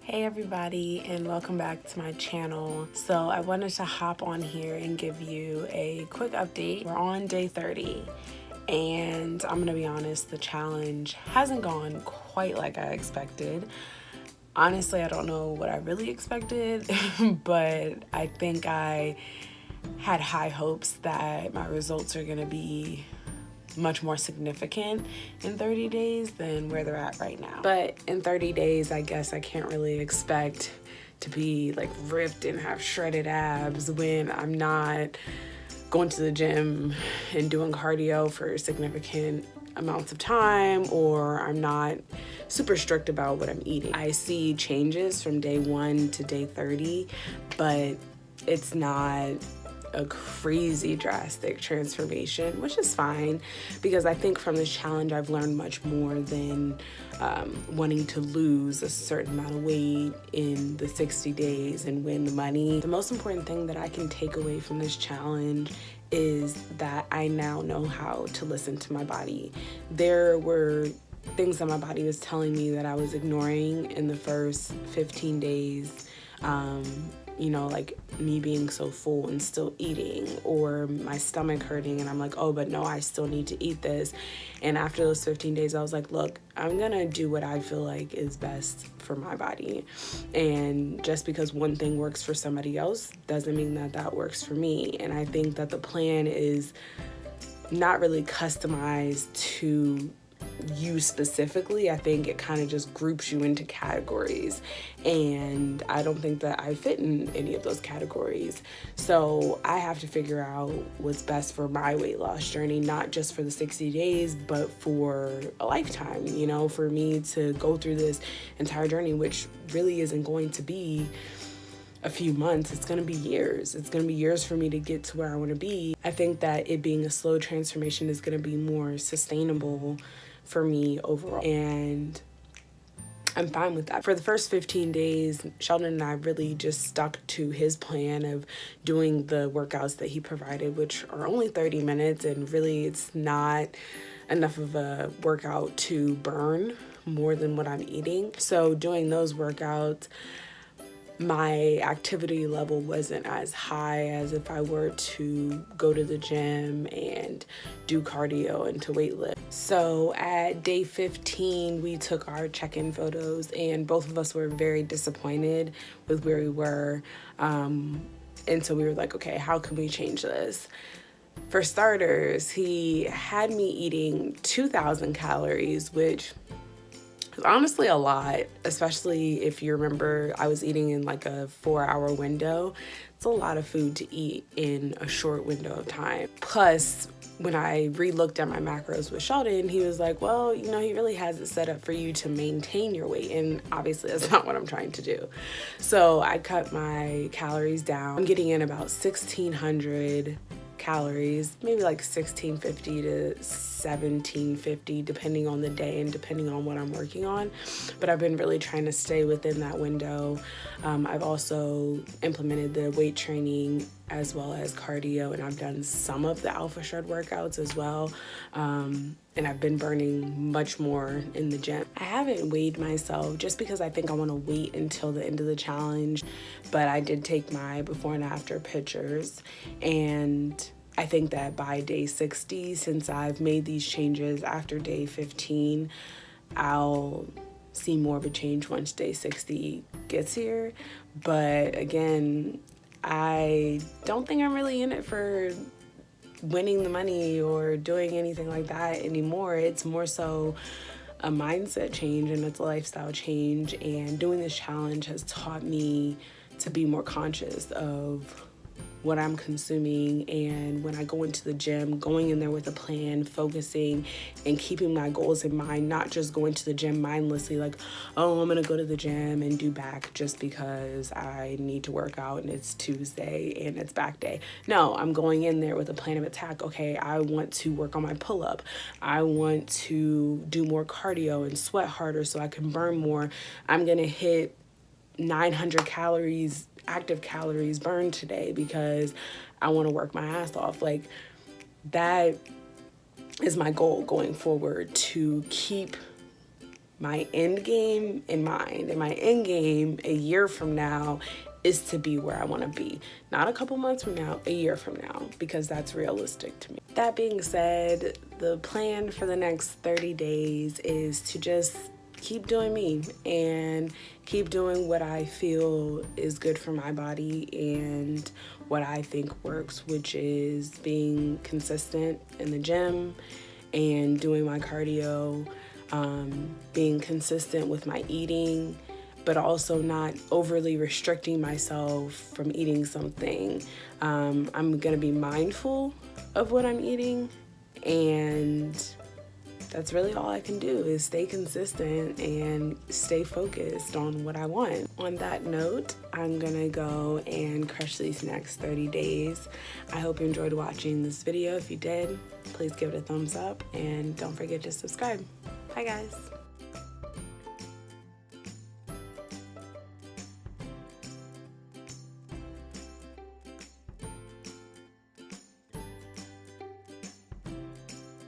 Hey everybody, and welcome back to my channel. So I wanted to hop on here and give you a quick update. We're on day 30 and I'm gonna be honest, the challenge hasn't gone quite like I expected. Honestly, I don't know what I really expected, but I think I had high hopes that my results are gonna be much more significant in 30 days than where they're at right now. But in 30 days, I guess I can't really expect to be like ripped and have shredded abs when I'm not going to the gym and doing cardio for significant amounts of time, or I'm not super strict about what I'm eating. I see changes from day 1 to day 30, but it's not a crazy drastic transformation, which is fine because I think from this challenge I've learned much more than wanting to lose a certain amount of weight in the 60 days and win the money. The most important thing that I can take away from this challenge is that I now know how to listen to my body. There were things that my body was telling me that I was ignoring in the first 15 days. Like me being so full and still eating, or my stomach hurting and I'm like, oh, but no, I still need to eat this. And after those 15 days, I was like, look, I'm gonna do what I feel like is best for my body. And just because one thing works for somebody else doesn't mean that that works for me. And I think that the plan is not really customized to you specifically. I think it kind of just groups you into categories, and I don't think that I fit in any of those categories. So I have to figure out what's best for my weight loss journey, not just for the 60 days, but for a lifetime, for me to go through this entire journey, which really isn't going to be a few months. It's going to be years. It's going to be years for me to get to where I want to be. I think that it being a slow transformation is going to be more sustainable for me overall, and I'm fine with that. For the first 15 days, Sheldon and I really just stuck to his plan of doing the workouts that he provided, which are only 30 minutes, and really it's not enough of a workout to burn more than what I'm eating. So doing those workouts, my activity level wasn't as high as if I were to go to the gym and do cardio and to weight lift. So at day 15, we took our check-in photos and both of us were very disappointed with where we were. And so we were like, okay, how can we change this? For starters, he had me eating 2,000 calories, which honestly a lot, especially if you remember I was eating in like a 4-hour window. It's a lot of food to eat in a short window of time. Plus, when I re-looked at my macros with Sheldon, he was like, well, he really has it set up for you to maintain your weight, and obviously that's not what I'm trying to do. So I cut my calories down. I'm getting in about 1,600 calories, maybe like 1,650 to 1,750 depending on the day and depending on what I'm working on, but I've been really trying to stay within that window. I've also implemented the weight training as well as cardio, and I've done some of the Alpha Shred workouts as well, and I've been burning much more in the gym. I haven't weighed myself just because I think I want to wait until the end of the challenge, but I did take my before and after pictures, and I think that by day 60, since I've made these changes after day 15, I'll see more of a change once day 60 gets here. But again, I don't think I'm really in it for winning the money or doing anything like that anymore. It's more so a mindset change and it's a lifestyle change, and doing this challenge has taught me to be more conscious of what I'm consuming, and when I go into the gym, going in there with a plan, focusing and keeping my goals in mind, not just going to the gym mindlessly like, oh, I'm gonna go to the gym and do back just because I need to work out and it's Tuesday and it's back day. No, I'm going in there with a plan of attack. Okay, I want to work on my pull-up. I want to do more cardio and sweat harder so I can burn more. I'm gonna hit 900 calories active calories burned today because I want to work my ass off. Like, that is my goal going forward, to keep my end game in mind. And my end game a year from now is to be where I want to be. Not a couple months from now, a year from now, because that's realistic to me. That being said, the plan for the next 30 days is to just keep doing me and keep doing what I feel is good for my body and what I think works, which is being consistent in the gym and doing my cardio, being consistent with my eating, but also not overly restricting myself from eating something. I'm gonna be mindful of what I'm eating, and that's really all I can do is stay consistent and stay focused on what I want. On that note, I'm gonna go and crush these next 30 days. I hope you enjoyed watching this video. If you did, please give it a thumbs up and don't forget to subscribe. Bye guys.